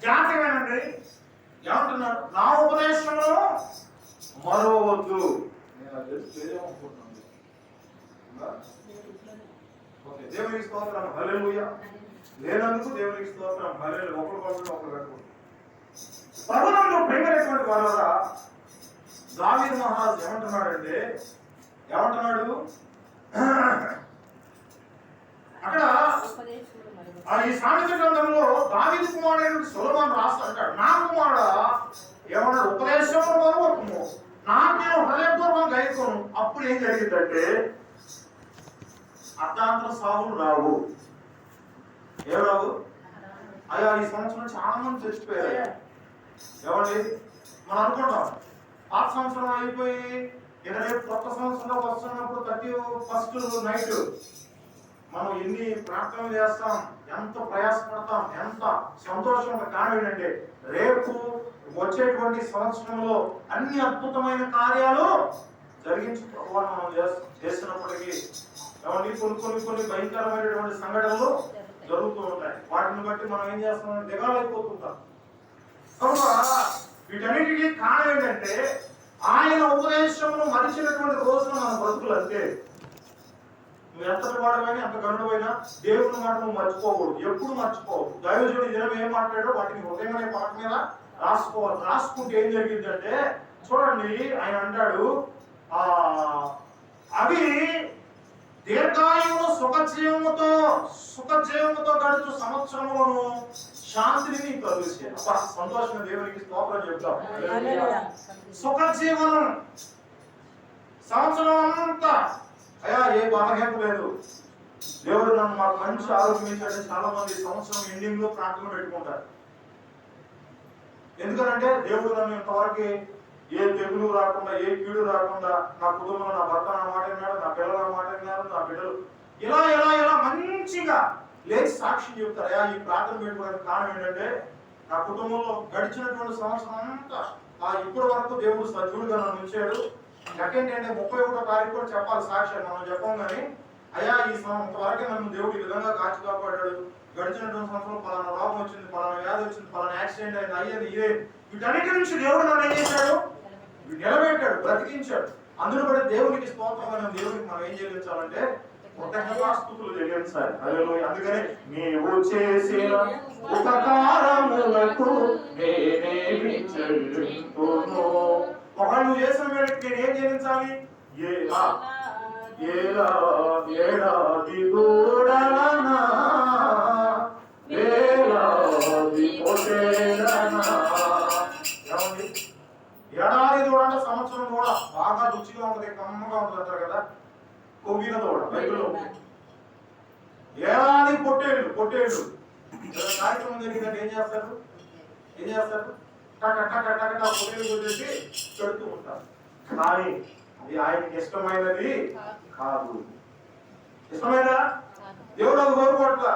జాగ్రత్తగానండి. ఏమంటున్నారు? నా ఉపదేశంలో మరవద్దు. నేను అది తెలియజేయమనుకుంటున్నాను. ఓకే, దేవునికి స్తోత్రం, హల్లెలూయా. లేనందుకు దేవునికి స్తోత్రం, హల్లెలూయా. ఒకరు కట్టుకుంటారు. ప్రభువునందు ప్రియమైనటువంటి వారులారా, దావీదు మహారాజు ఏమంటున్నాడంటే, ఏమంటున్నాడు అక్కడ ఈ సామెత గ్రంథంలో దావీదు కుమారుడైన సొలొమోను రాస్తాడు, నా కుమారుడా ఏమన్నాడు? ఉపదేశంలో మరవకుము, నాకు నేను హృదయపూర్వకంగా గైకొను. అప్పుడు ఏం జరిగిందంటే అర్ధాంతర సాగులు రావు. ఏం రావు? అయ్యా ఈ సంవత్సరం చాలా మంది చచ్చిపోయారు. ఏమండి, మనం అనుకుంటాం పాత సంవత్సరం అయిపోయి ఇక రేపు కొత్త సంవత్సరంలో వస్తున్నప్పుడు 31st నైట్ మనం ఎన్ని ప్రార్థనలు చేస్తాం, ఎంత ప్రయాసపడతాం, ఎంత సంతోషం. కారణం ఏంటంటే రేపు వచ్చేటువంటి సంవత్సరంలో అన్ని అద్భుతమైన కార్యాలు జరిగించుకోవాలని మనం చేస్తున్నప్పటికీ ఏమండి కొన్ని భయంకరమైనటువంటి సంఘటనలు జరుగుతూ ఉంటాయి. వాటిని బట్టి మనం ఏం చేస్తాం? దిగాలైపోతుంటాం. కనుక వీటన్నిటికీ కారణం ఏంటంటే ఆయన ఉపదేశమును మరిచినటువంటి రోజున మన బ్రతుకులు అంతే. నువ్వు ఎంతటి వాడమైనా ఎంత గనుడమైనా దేవుని మాట నువ్వు మర్చిపోకూడదు, ఎప్పుడు మర్చిపోవద్దు. దైవజనుడు ఈ దినం ఏం మాట్లాడో వాటిని హృదయం అనే పాట మీద రాసుకోవాలి. రాసుకుంటే ఏం జరిగిందంటే చూడండి, ఆయన అంటాడు అవి దీర్ఘాయువు సుఖజీవముతో గడుచు సంవత్సరములను శాంతిని నీకు కలుగుతాయి. సంతోషంగా దేవునికి స్తోత్రం చెప్తాం. సుఖజీవనం సంవత్సరం అంతా అయ్యా ఏ బాధహేత లేదు, దేవుడు నన్ను మాకు మంచి ఆరోగ్యం ఇచ్చాడని చాలా మంది సంవత్సరం ఎండింగ్ లో ప్రార్థన పెట్టుకుంటారు. ఎందుకంటే దేవుడు నన్ను ఇంతవరకు ఏ తెగులు రాకుండా, ఏ కీడు రాకుండా, నా కుటుంబంలో నా భర్త నా మాట విన్నాడు, నా పిల్లల మాట విన్నారు, నా బిడ్డలు ఇలా ఇలా ఇలా మంచిగా లేచి సాక్షి చెప్తారు. ఈ ప్రార్థన పెట్టుకోవడానికి కారణం ఏంటంటే నా కుటుంబంలో గడిచినటువంటి సంవత్సరం అంతా ఇప్పటి వరకు దేవుడు సజీవుడిగా నన్ను ఉంచాడు. సెకండ్ అంటే 31వ తారీఖు కూడా చెప్పాలి సాక్ష్యం. మనం చెప్పాం కానీ అయ్యా ఈ ఇంతవరకే నన్ను దేవుడు ఈ విధంగా కాచి కాపాడాడు, గడిచినటువంటి సంవత్సరం పలానా రోగం వచ్చింది, పలానా వ్యాధి వచ్చింది, పలానా యాక్సిడెంట్ అయింది, అయ్యేది ఇదే, వీటన్నిటి నుంచి దేవుడు నన్ను ఏం చేశాడు? నిలబెట్టాడు, బ్రతికించాడు. అందులో కూడా దేవునికి స్తోత్రమైన దేవునికి మనం ఏం చెల్లించాలంటే కృతజ్ఞతాస్తుతులు చెల్లించాలి. అందుకని నీవు చేసిన ఉపకారములకు నేనేమి చెల్లింతును. ఒకవేళ నువ్వు చేసిన వేళకి నేను ఏం చెల్లించాలి? ఏడాది దూడలనా వేలాది పొట్టేలనా. ఏడాది దూడ అంటే సంవత్సరం కూడా బాగా రుచిగా ఉంటుంది, కమ్మగా ఉంటుంది అంటారు కదా, కొవ్విన దూడ బైబిల్లో. ఏడాది పొట్టేళ్ళు కార్యక్రమం జరిగిందంటే ఏం చేస్తారు? పొట్టేళ్ళు కొట్టేసి చెడుతూ ఉంటారు. కానీ అది ఆయనకి ఇష్టమైనది కాదు. ఇష్టమైనదా? దేవుడు అది కోరుకోవట్లా.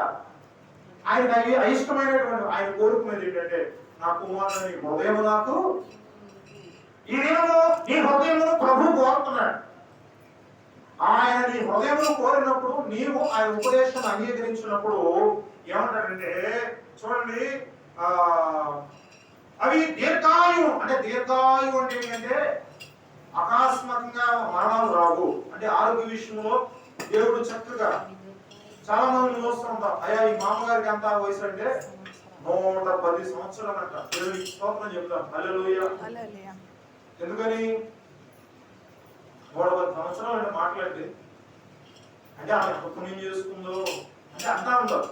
ఆయనకి అవి అయిష్టమైనటువంటి ఆయన కోరుకునేది ఏంటంటే నా కుమారుని హృదయం నాకు ఈ దినము నీ హృదయమును ప్రభు కోరుతున్నాడు. ఆయన నీ హృదయమును కోరినప్పుడు నీవు ఆయన ఉపదేశం అంగీకరించినప్పుడు ఏమంటాడంటే చూడండి, అవి దీర్ఘాయువు అంటే ఏంటంటే అకస్మాత్తుగా మరణాలు రావు. అంటే ఆరోగ్య విషయంలో దేవుడు చక్కగా చాలా మంది చూస్తూ ఉంటాం. అయ్యా ఈ మామగారికి ఎంత వయసు అంటే 110 సంవత్సరాలు అంట. దేవుడికి స్తోత్రం చెప్తాం. హల్లెలూయా. ఎందుకని 110 సంవత్సరాలు అంటే మాట్లాడితే అంటే ఆమె పుణ్యం చేసుకుందో అంటే అంటా ఉంటారు.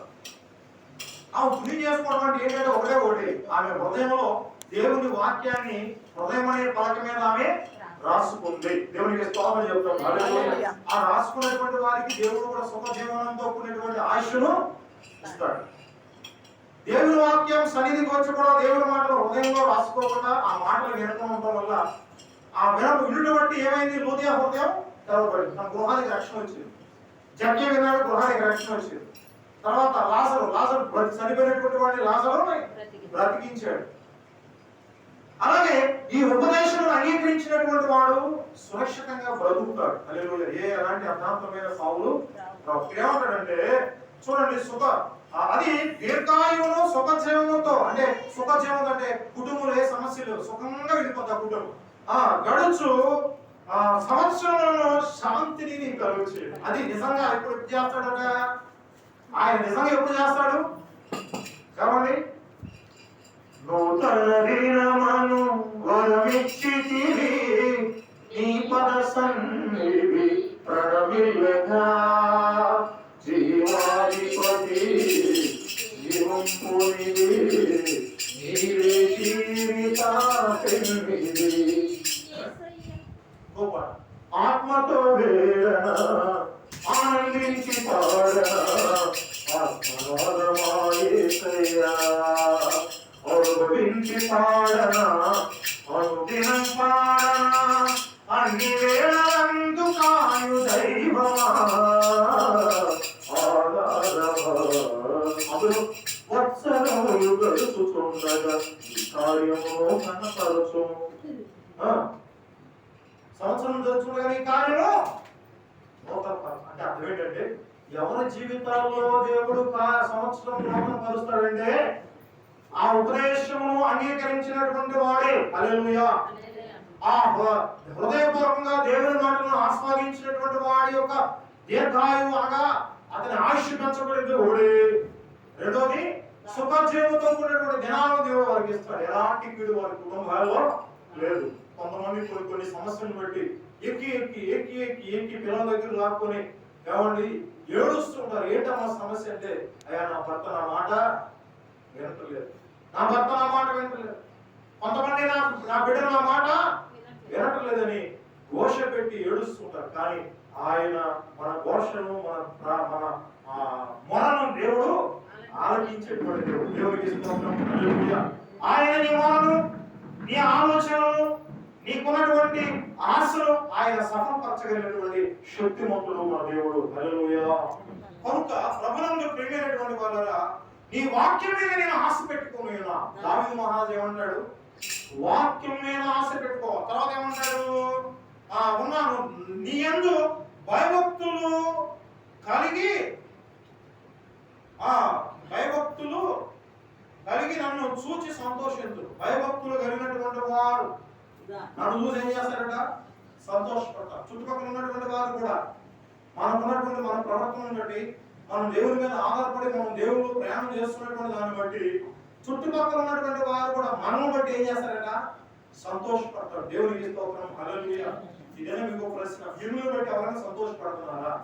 ఆమె పుణ్యం చేసుకోవడం అంటే ఏంటంటే ఒకటి ఆమె హృదయంలో దేవుని వాక్యాన్ని హృదయం అనే పలక మీద ఆమె రాసుకుంది. దేవునికి స్తోత్రం చెప్తాం. ఆ రాసుకున్నటువంటి వారికి దేవుడు కూడా సుఖ జీవనంతో కూడినటువంటి ఆయుష్ను ఇస్తాడు. దేవుని వాక్యం సన్నిధికి వచ్చి కూడా దేవుని మాటలు హృదయంలో రాసుకోకుండా ఆ మాటలు వినకుండా ఉండడం వల్ల ఆ వినుడు బట్టి ఏమైంది? లూదియా హృదయం తెరవబడింది. తన గృహానికి రక్షణ వచ్చింది. జక్య విన్నాడు, గృహానికి రక్షణ వచ్చింది. తర్వాత లాజరు చనిపోయినటువంటి వాడిని లాజరు బ్రతికించాడు. అలాగే ఈ ఉపదేశం అంగీకరించినటువంటి వాడు సురక్షితంగా బ్రతుకుతాడు. హల్లెలూయా. ఎలాంటి అర్థాంతమైన సావులు ఏమంటాడంటే చూడండి, అది దీర్ఘాయువును సుఖజీవముతో, అంటే సుఖజీవం అంటే కుటుంబంలో ఏ సమస్యలు సుఖంగా వెళ్ళిపోతా కుటుంబం గడుచు సంవత్సరంలో శాంతిని నీకు కలుగుచు. అది నిజంగా ఎప్పుడు చేస్తాడట? ఆయన నిజంగా ఎప్పుడు చేస్తాడు కాబట్టి నూతన దినమును వరమిచ్చితివి నీ పద సన్నిధి ప్రణమిల్లగా జీవాధిపతి జీవంపునిది నీవే జీవిత పెన్నిది. ఆత్మతో వేడన ఆనందించి పాడన ఆత్మవాదమాయేసయ్యా అనుభవించి పాడన అనుదినం పాడన అన్ని వేళలందు కాయు దైవమా అప్పుడు వత్సరములు గడుచుచుండగా ఈ కార్యము కనపరచు. సంవత్సరం జరుగుతుండగా ఈ కార్యము అంటే అర్థం ఏంటంటే ఎవరి జీవితాల్లో దేవుడు సంవత్సరం నూతన పరుస్తాడంటే ఆ ఉపదేశమును అంగీకరించినటువంటి వాడే. హల్లెలూయా. ఆ హృదయపూర్వకంగా దేవుని మాటలను ఆస్వాదించినటువంటి వాడి యొక్క దీర్ఘాయువు అనగా అతని ఆయుష్ పెంచబడింది ఓడే. రెండోది సుఖజీవంతో కూడినటువంటి దినాలను దేవుడు వారికి ఇస్తాడు. ఎలాంటి కీడు వారి కుటుంబాల్లో లేదు. కొంతమంది కొన్ని సమస్యలను బట్టి ఎక్కి ఎక్కి ఎక్కి ఎక్కి ఎక్కి పిల్లల దగ్గర లాక్కొని ఏమండి ఏడుస్తుంటారు. ఏంటమ్మా సమస్య అంటే, అయ్యా నా భర్త నా మాట వినట్లేదు, నా భర్త నా మాట వినట్లేదు, కొంతమంది నా బిడ్డ నా మాట వినట్లేదని ఘోష పెట్టి ఏడుస్తుంటారు. కానీ ఆయన మన ఘోషను మన మొరను దేవుడు ఆలకించేటువంటి దేవుడు. దేవుడికి ఆయన నీ మొరను, నీ ఆలోచనలు, నీకున్నటువంటి ఆశలు ఆయన సఫలపరచగలిగినటువంటి శక్తిమంతుడు మన దేవుడు. హల్లెలూయా. కనుక ప్రభునందు ప్రియమైనటువంటి వాళ్ళరా, నీ వాక్యం మీద నేను ఆశ పెట్టుకుని ఉన్నా. దావీదు మహారాజు ఏమంటాడు? వాక్యం మీద ఆశ పెట్టుకో. తర్వాత ఏమంటాడు? ఉన్నాను నీ యందు భయభక్తులు కలిగి నన్ను చూచి సంతోషించు. భయభక్తులు కలిగినటువంటి వారు నన్ను చూసి ఏం చేస్తారట? సంతోషపడతారు. చుట్టుపక్కల ఉన్నటువంటి వారు కూడా మనకున్నటువంటి మన ప్రవర్తనను బట్టి, మనం దేవుని మీద ఆధారపడి మనం దేవుడు ప్రయాణం చేస్తున్నటువంటి దాన్ని బట్టి చుట్టుపక్కల ఉన్నటువంటి వారు కూడా మనల్ని బట్టి ఏం చేస్తారట? సంతోషపడతారు. దేవునికి స్తోత్రం. హల్లెలూయా. ఇదేనా మీకు ప్రశ్న? మిమ్మల్ని బట్టి ఎవరైనా సంతోషపడుతున్నారా?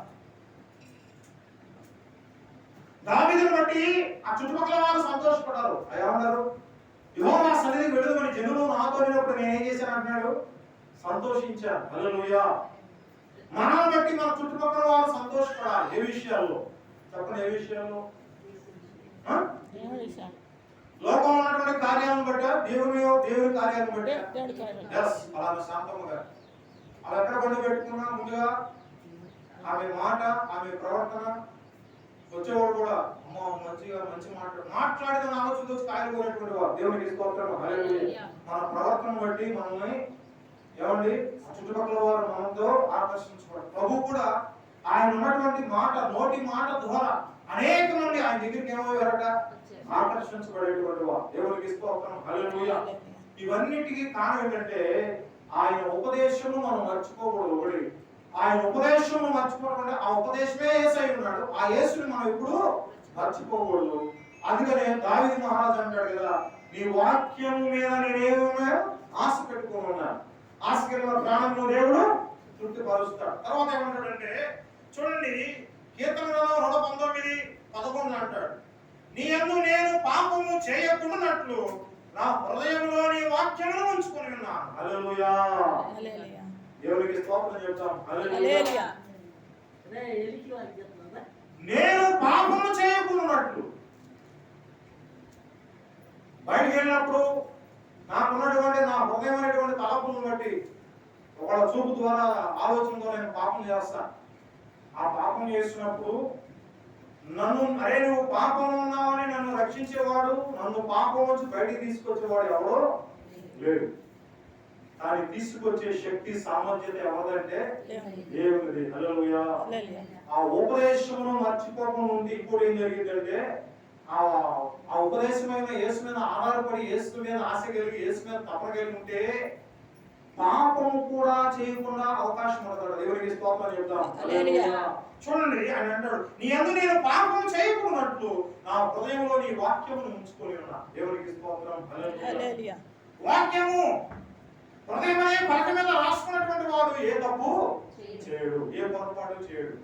దావీదుని బట్టి ఆ చుట్టుపక్కల వారు సంతోషపడ్డారు. ఏమన్నారు? యెహోవా సన్నిధికి వెళుదుమని జనులు నాతో లేనప్పుడు నేను ఏం చేశాను అంటున్నాడు? సంతోషించాను. హల్లెలూయా. మనల్ని బట్టి మన చుట్టుపక్కల వారు సంతోషపడాలి. ఏ విషయాల్లో చెప్పండి? ఏ విషయాల్లో? లోకంలో ఉన్నటువంటి కార్యాలను బట్టి, దేవుని కార్యాలను బట్టి. అలాగే శాంతమ్మ గారు అలా ఎక్కడ బండి పెట్టుకున్నా ముందుగా ఆమె మాట, ఆమె ప్రవర్తన, వచ్చేవాడు కూడా అమ్మ మంచిగా మంచి మాట్లాడిన ఆలోచన వచ్చి కాయలుకోలేటువంటి వారు. దేవునికి స్తోత్రం. హల్లెలూయా. మన ప్రవర్తన బట్టి మనల్ని ఏమండి చుట్టుపక్కల వారు మనతో ఆకర్షించబడతారు. ప్రభు కూడా ఆయన ఉన్నటువంటి మాట, నోటి మాట ద్వారా అనేక మంది ఆయన దగ్గరికి ఏమయ్యారట? ఆకర్షించబడేటువంటి వారు. దేవునికి స్తోత్రం. హల్లెలూయా. ఇవన్నిటికీ కారణం ఏంటంటే ఆయన ఉపదేశము మనం మర్చిపోకూడదు. ఆయన ఉపదేశము మర్చిపోవడం, ఆ ఉపదేశమే యేసై ఉన్నాడు. ఆ యేసుని మనం ఇప్పుడు మర్చిపోకూడదు. అందుకనే దావీదు మహారాజు అంటాడు కదా, నీ వాక్యం మీద నేనేమన్నా ఆశ పెట్టుకుని ఉన్నాను. ఆశ కలిగిన ప్రాణంలో దేవుడు తృప్తిపరుస్తాడు. తర్వాత ఏమంటాడంటే చూడండి, కీర్తన 119:11 అంటాడు, నీ యందు నేను పాపము చేయకుండానట్లు నా హృదయంలో నీ వాక్యమును ఉంచుకొని ఉన్నాను. హల్లెలూయా. దేవునికి స్తోత్రం చెప్తాం. హల్లెలూయా. నేను పాపము చేయకుండానట్లు. బయటికి వెళ్ళినప్పుడు నాకున్నటువంటి నా హృదయమైనటువంటి తలపులను బట్టి ఒకళ్ళ చూపు ద్వారా, ఆలోచనతో నేను పాపం చేస్తాను. ఆ పాపం చేసినప్పుడు నన్ను, అరే నువ్వు పాపం ఉన్నావని నన్ను రక్షించేవాడు, నన్ను పాపం నుంచి బయటికి తీసుకొచ్చేవాడు ఎవడో లేడు. కానీ తీసుకొచ్చే శక్తి, సామర్థ్యత ఎవరిదంటే దేవుడిది. హల్లెలూయా. ఆ ఉపదేశమును మర్చిపోకుండా ఉండి ఇప్పుడు ఏం జరిగిందంటే ఆ ఉపదేశమైన యేసు మీద ఆధారపడి, యేసు మీద ఆశ కలిగి, యేసు మీద తపన కలిగి ఉంటే పాపము కూడా చేయకుండా అవకాశం ఉండదు. దేవునికి స్తోత్రం చెప్తాం. చూడండి, ఆయన అంటాడు, నీ యందు నేను పాపం చేయకున్నట్లు నా హృదయంలో నీ వాక్యమును ఉంచుకొని ఉన్నా. దేవునికి స్తోత్రం. వాక్యము హృదయం అనే పలక మీద రాసుకున్నటువంటి వాడు ఏ తప్పు చేయడు, ఏ పొరపాటు చేయడు.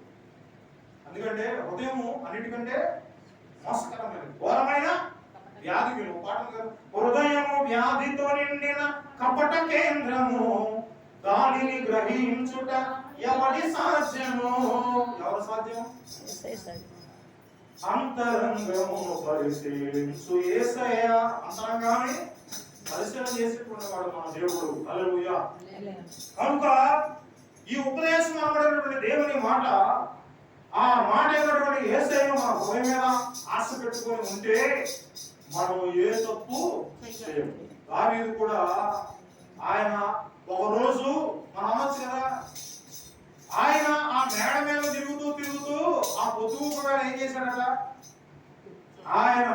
ఎందుకంటే హృదయము అన్నిటికంటే మోసకరమైనది, ఘోరమైన వ్యాధి. హృదయము వ్యాధితో నిండిన కపట కేంద్రము, దానిని గ్రహించుట ఎవరి సాధ్యము? ఎవరు సాధ్యం? అంతరంగమును పరిశీలించు యేసయ్య. అంతరంగాన్ని పరిశీలన చేసేటువంటి వాడు మన దేవుడు. హల్లెలూయా. కనుక ఈ ఉపదేశం అనబడినటువంటి దేవుని మాట, ఆ మాట అయినటువంటి యేసయ్యను మన హృదయం మీద ఆశ పెట్టుకొని ఉంటే మనం ఏ తప్పు చేయము. దావీదు కూడా ఆయన ఒకరోజు మనం అనొచ్చు కదా, ఆయన ఆ మేడ మీద తిరుగుతూ ఆ పొద్దుగు కూడా ఏం చేశాడట, ఆయన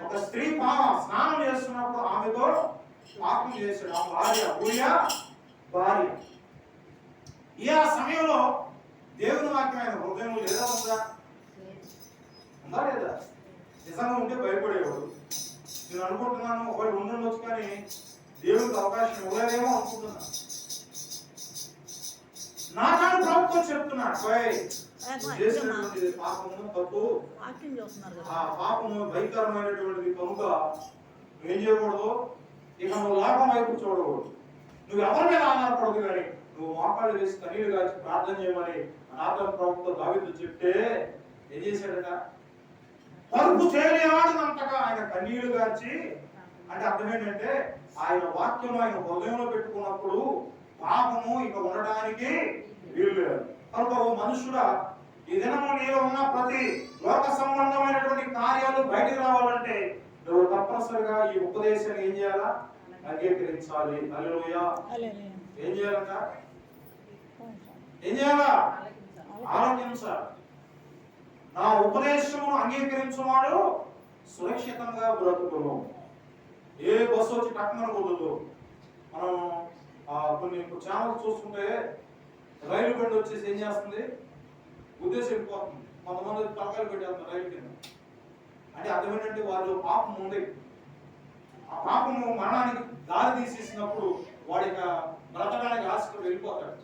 ఒక స్త్రీ స్నానం చేస్తున్నప్పుడు ఆమెతో పాపం చేశాడు. ఆ భార్య, ఊరియా భార్య. ఈ ఆ సమయంలో దేవుని వాక్యం ఆయన హృదయంలో లేదా ఉందా? ఉందా లేదా? నిజంగా ఉంటే భయపడేవాడు. నేను అనుకుంటున్నాను ఒకటి ఉండొచ్చు, కానీ దేవుడికి అవకాశం ఇవ్వలేదేమో అనుకుంటున్నా. నాకాను ప్రభుత్వం చెప్తున్నాడు, చేసినటువంటి పాపము తప్పు, ఆ పాపము భయంకరమైనటువంటిది. కనుక ఏం చేయకూడదు, ఇక నువ్వు లాభం వైపు చూడకూడదు. నువ్వు ఎవరి మీద ఆధారపడదు, కానీ నువ్వు మోకాళ్ళు వేసి కన్నీళ్లు కాచి ప్రార్థన చేయమని నాథన్ ప్రభుత్వం దావీదు చెప్తే ఏం చేశాడట, పరుపు చేయలేవాడనంతగా ఆయన కన్నీళ్లు కాచి. అంటే అర్థం ఏంటంటే ఆయన వాక్యం ఆయన హృదయంలో పెట్టుకున్నప్పుడు పాపము ఇక ఉండడానికి వీలు లేదు. కనుక మనుషుడా, ఈ దినము నీలో ఉన్న ప్రతి లోక సంబంధమైనటువంటి కార్యాలు బయటికి రావాలంటే నువ్వు తప్పనిసరిగా ఈ ఉపదేశాన్ని ఏం చేయాలా? అంగీకరించాలి. హల్లెలూయా. ఏం చేయాలంట? ఏం చేయాలా? ఆలోచించాలి. నా ఉపదేశమును అంగీకరించువాడు సురక్షితంగా బ్రతుకును. ఏ బస్సు వచ్చి టక్కన కొట్టదు. మనం కొన్ని ఛానల్స్ చూస్తుంటే రైలు బండి వచ్చేసి ఏం చేస్తుంది, ఉద్దేశం వెళ్ళిపోతుంది. కొంతమంది తలకాయలు పెట్టేస్తారు రైలు కింద. అంటే అర్థం ఏంటంటే వాళ్ళు పాపం ఉంది, ఆ పాపము మరణానికి దారి తీసేసినప్పుడు వాడి బ్రతకానికి ఆశకు వెళ్ళిపోతాడు.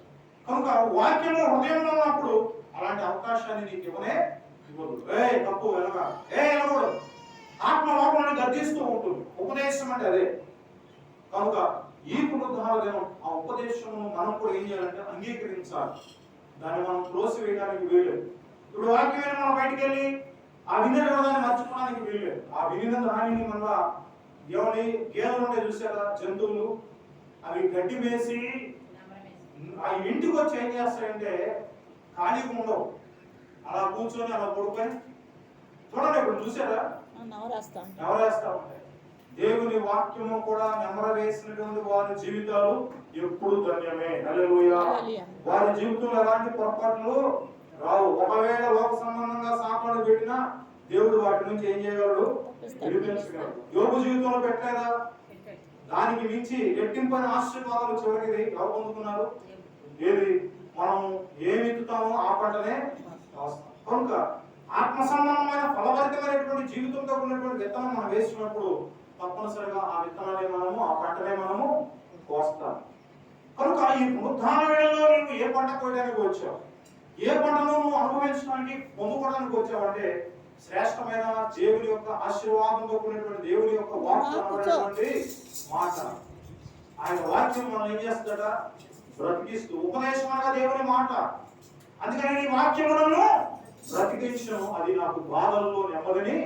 కనుక వాక్యము హృదయంలో ఉన్నప్పుడు అలాంటి అవకాశాన్ని నీకు ఇవ్వనే ఇవ్వదు. తప్పు వెనక వెళ్ళకూడదు. ఆత్మ లోపలని గర్జిస్తూ ఉంటుంది. ఉపదేశం అంటే అదే. కనుక ఈ పునరుద్ధాన దినం ఆ ఉపదేశం మనం కూడా ఏం చేయాలంటే అంగీకరించాలి. దాన్ని మనం త్రోసి వేయడానికి వీల్లేదు. ఇప్పుడు వాక్యమైన మనం బయటికి వెళ్ళి ఆ విన్న విధాన్ని మర్చిపోవడానికి వీల్లేదు. ఆ వినిన దానిని మన దేవుని గేదెలు ఉంటే చూసారా, జంతువులు, అవి గడ్డి వేసి ఆ ఇంటికి వచ్చి ఏం చేస్తాయంటే ఖాళీగా ఉండవు, అలా కూర్చొని అలా పడుకొని చూడండి. ఇప్పుడు చూసారా, నెమరేస్తా ఉంటాయి. దేవుని వాక్యము కూడా నెమరవేసినటువంటి వారి జీవితాలు ఎప్పుడు ధన్యమే. హల్లెలూయా. వారి జీవితంలో ఎలాంటి పొరపాట్లు రావు. ఒకవేళ లోక సంబంధంగా సాపాటు పెట్టినా దేవుడు వాటి నుంచి ఏం చేయగలడు? విడిపించగలడు. యోబు జీవితంలో పెట్టలేదా? దానికి మించి రెట్టింపని ఆశీర్వాదాలు చివరికి ఎవరు పొందుతున్నారు? ఏది మనం ఏమి ఎత్తుతామో ఆ పంటనే వస్తాం. కనుక ఆత్మ సంబంధమైన ఫలభరితమైనటువంటి జీవితంతో ఉన్నటువంటి విత్తనం మనం వేసినప్పుడు తప్పనిసరిగా ఆ విత్తనాలే మనము, ఆ పంటనే మనము కోస్తాం. కనుక ఈ పునరుద్ధాన వేళలో నువ్వు ఏ పంట కోయడానికి వచ్చావు, ఏ పంటను నువ్వు అనుభవించడానికి పొందుకోవడానికి వచ్చావు అంటే శ్రేష్టమైన దేవుని యొక్క ఆశీర్వాదంతో కూడినటువంటి దేవుని యొక్క వాక్యమైనటువంటి మాట. ఆయన వాక్యం మనం ఏం చేస్తాడ? బ్రతికిస్తూ. ఉపదేశం అనగా దేవుని మాట. అందుకని ఈ వాక్యములను బ్రతికించను, అది నాకు బాధల్లో నెమ్మదిని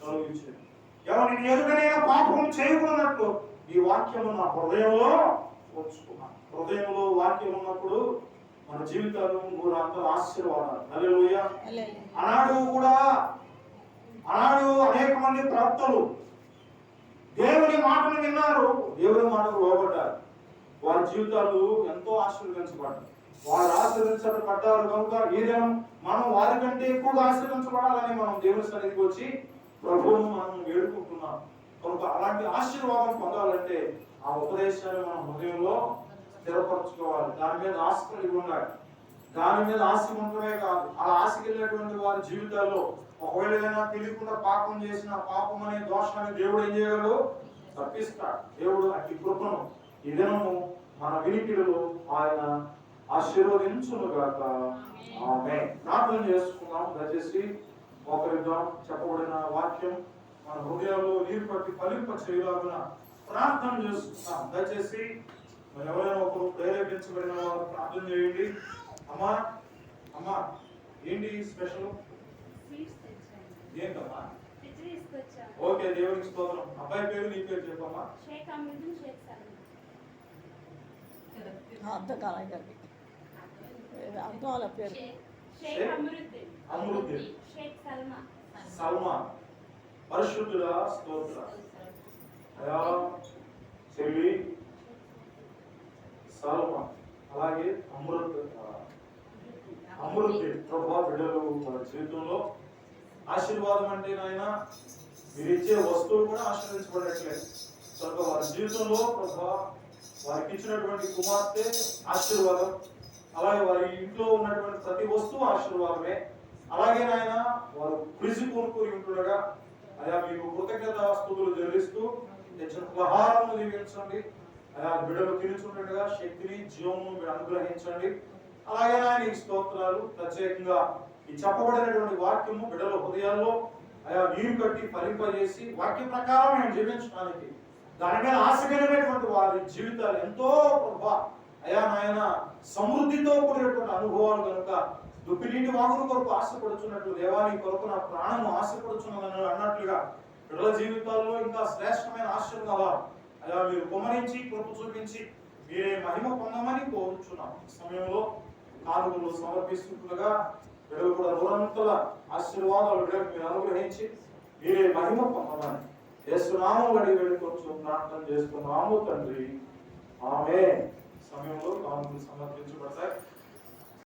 కలిగించను. ఎవరు నేను ఎదుటనైనా పాపం చేయకున్నట్లు ఈ వాక్యము నా హృదయంలో ఉంచుకున్నాను. హృదయంలో వాక్యం ఉన్నప్పుడు మన జీవితాలు అంత ఆశీర్వాదాలు. హల్లెలూయా. ఆనాడు అనేక మంది ప్రవక్తలు దేవుని మాటను విన్నారు, దేవుని మాటకు లోబడ్డారు. వారి జీవితాలు ఎంతో ఆశీర్వదించబడ్డారు. వారు ఆశీర్వదించబడ్డారు కనుక ఈ దినం మనం వారికంటే ఎక్కువగా ఆశీర్వదించబడాలని మనం దేవుని సన్నిధికి వచ్చి ప్రభువును మనం వేడుకుంటున్నాం. కనుక అలాంటి ఆశీర్వాదం పొందాలంటే ఆ ఉపదేశాన్ని మన హృదయంలో స్థిరపరచుకోవాలి. దాని మీద ఆశ కలిగి ఉండాలి. దాని మీద ఆశ ఉండటమే కాదు, ఆ ఆశకి వెళ్ళినటువంటి వారి జీవితాల్లో ఒకవేళ ఏదైనా తెలియకుండా పాపం చేసిన పాపం అనే దోషాన్ని దేవుడు ఏం చేయగలడు? తప్పిస్తాడు. దేవుడు అట్టి కృపను ఈ దినము మన వినికిడిలో ఆయన ఆశీర్వదించునుగాక. ఆమేన్. ప్రార్థన చేసుకుందాం. దయచేసి ఒకరిద్దాం. చెప్పబడిన వాక్యం మన హృదయాల్లో నీరు పట్టి ఫలింప చేయలాగున ప్రార్థన చేసుకుందాం. దయచేసి మరి ఎవరైనా ఒకరు ప్రేరేపించబడిన వారు ప్రార్థన చేయండి. అమ్మా అమ్మా ఏంటి స్పెషల్? ఏంటమ్మా? ఓకే, దేవునికి స్తోత్రం. అబ్బాయి పేరు నీ పేరు చెప్పమ్మా. అమృద్దీన్ సల్మా. పరిశుద్ధుడా స్తోత్ర. అయా చెల్లి సల్మా, అలాగే అమృద్దీన్ ప్రభా బిడ్డలు మన జీవితంలో ఆశీర్వాదం అంటే నాయన మీరు ఇచ్చే వస్తువులు కూడా ఆశీర్వదించబడట్లేదు. కనుక వారి జీవితంలో ప్రభా వారికి ఇచ్చినటువంటి కుమార్తె ఆశీర్వాదం, అలాగే వారి ఇంట్లో ఉన్నటువంటి ప్రతి వస్తువు ఆశీర్వాదమే. అలాగే నాయన వారు కృషి కోరుకుని ఉంటుండగా అయా మీకు కృతజ్ఞత స్తుతులు చెల్లిస్తూ తెచ్చిన ఆహారము దీవించండి. అయా బిడ్డలు తినుచుండగా శక్తిని జీవమును మీరు అనుగ్రహించండి. అలాగే నాయన ఈ స్తోత్రాలు ప్రత్యేకంగా ఈ చెప్పబడినటువంటి వాక్యము బిడ్డల హృదయాల్లో అయా నీరు కట్టి ఫలింపజేసి వాక్య ప్రకారం మేము జీవించడానికి దాని మీద ఆశ కలిగినటువంటి వారి జీవితాలు ఎంతో ప్రభా అయా నాయన సమృద్ధితో కూడినటువంటి అనుభవాలు కనుక దుప్పినీటి వాగుల కొరకు ఆశపడుచున్నట్లు దేవాని కొరకు నా ప్రాణము ఆశపడుచున్నదని అన్నట్లుగా బిడ్డల జీవితాల్లో ఇంకా శ్రేష్టమైన ఆశీర్వాదాలు అయా మీరు కుమరించి కృప చూపించి మీరే మహిమ పొందమని కోరుచున్నాం. ఈ సమయంలో కానుకలు సమర్పిస్తుండగా బిడ్డలు కూడా రోజంతల ఆశీర్వాదాలు బిడ్డలకు మీరు అనుగ్రహించి మీరే మహిమ పొందమని యేసునామములో అడిగి వేడుకొచ్చు ప్రార్థన చేస్తున్నాము తండ్రి. ఆమేన్. సమయంలో కానుకలు సమర్పించబడతాయి.